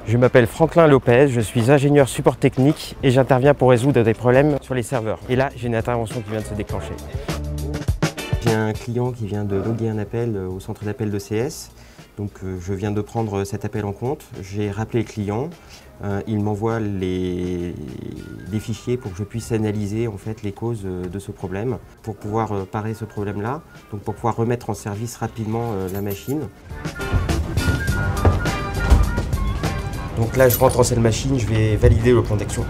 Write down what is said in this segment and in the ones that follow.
Je m'appelle Franklin Lopez, je suis ingénieur support technique et j'interviens pour résoudre des problèmes sur les serveurs. Et là, j'ai une intervention qui vient de se déclencher. J'ai un client qui vient de loguer un appel au centre d'appel d'ECS. Donc je viens de prendre cet appel en compte. J'ai rappelé le client. Il m'envoie des fichiers pour que je puisse analyser en fait les causes de ce problème, pour pouvoir parer ce problème-là, donc pour pouvoir remettre en service rapidement la machine. Donc là, je rentre en cette machine, je vais valider le plan d'action.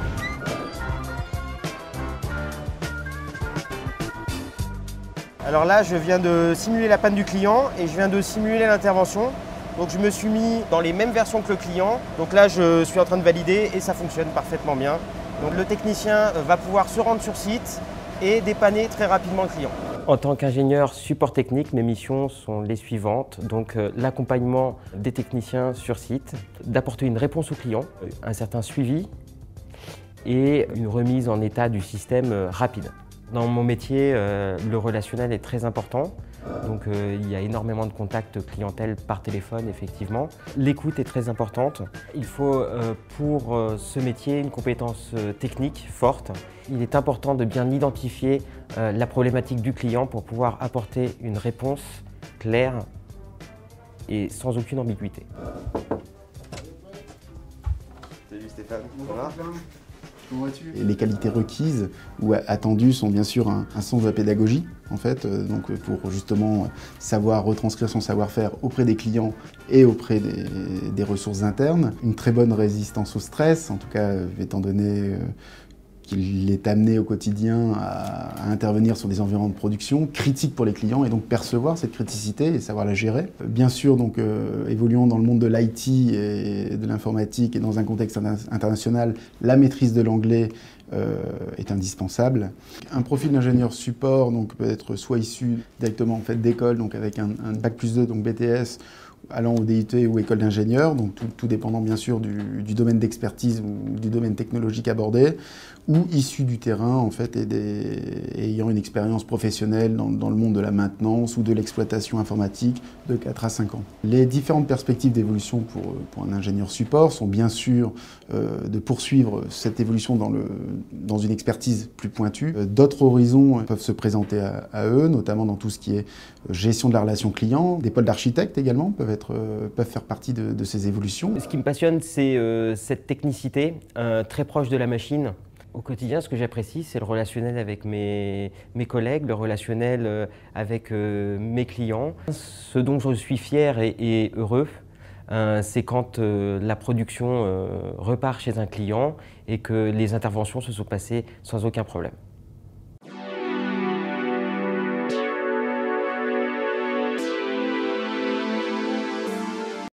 Alors là, je viens de simuler la panne du client et je viens de simuler l'intervention. Donc je me suis mis dans les mêmes versions que le client. Donc là, je suis en train de valider et ça fonctionne parfaitement bien. Donc le technicien va pouvoir se rendre sur site et dépanner très rapidement le client. En tant qu'ingénieur support technique, mes missions sont les suivantes. Donc l'accompagnement des techniciens sur site, d'apporter une réponse au client, un certain suivi et une remise en état du système rapide. Dans mon métier, le relationnel est très important. Donc il y a énormément de contacts clientèle par téléphone, effectivement. L'écoute est très importante. Il faut pour ce métier une compétence technique forte. Il est important de bien identifier la problématique du client pour pouvoir apporter une réponse claire et sans aucune ambiguïté. Salut Stéphane, ça va ? Les qualités requises ou attendues sont bien sûr un sens de la pédagogie, en fait, donc pour justement savoir retranscrire son savoir-faire auprès des clients et auprès des ressources internes. Une très bonne résistance au stress, en tout cas étant donné qu'il est amené au quotidien à intervenir sur des environnements de production critiques pour les clients et donc percevoir cette criticité et savoir la gérer. Bien sûr, donc évoluant dans le monde de l'IT et de l'informatique et dans un contexte international, la maîtrise de l'anglais est indispensable. Un profil d'ingénieur support donc, peut être soit issu directement en fait, d'école, donc avec un Bac+2, donc BTS, allant au DUT ou école d'ingénieur, donc tout dépendant bien sûr du domaine d'expertise ou du domaine technologique abordé, ou issu du terrain en fait, et ayant une expérience professionnelle dans le monde de la maintenance ou de l'exploitation informatique de 4 à 5 ans. Les différentes perspectives d'évolution pour un ingénieur support sont bien sûr de poursuivre cette évolution dans une expertise plus pointue. D'autres horizons peuvent se présenter à eux, notamment dans tout ce qui est gestion de la relation client. Des pôles d'architectes également peuvent faire partie de ces évolutions. Ce qui me passionne, c'est cette technicité très proche de la machine. Au quotidien, ce que j'apprécie, c'est le relationnel avec mes collègues, le relationnel avec mes clients. Ce dont je suis fier et heureux, c'est quand la production repart chez un client et que les interventions se sont passées sans aucun problème.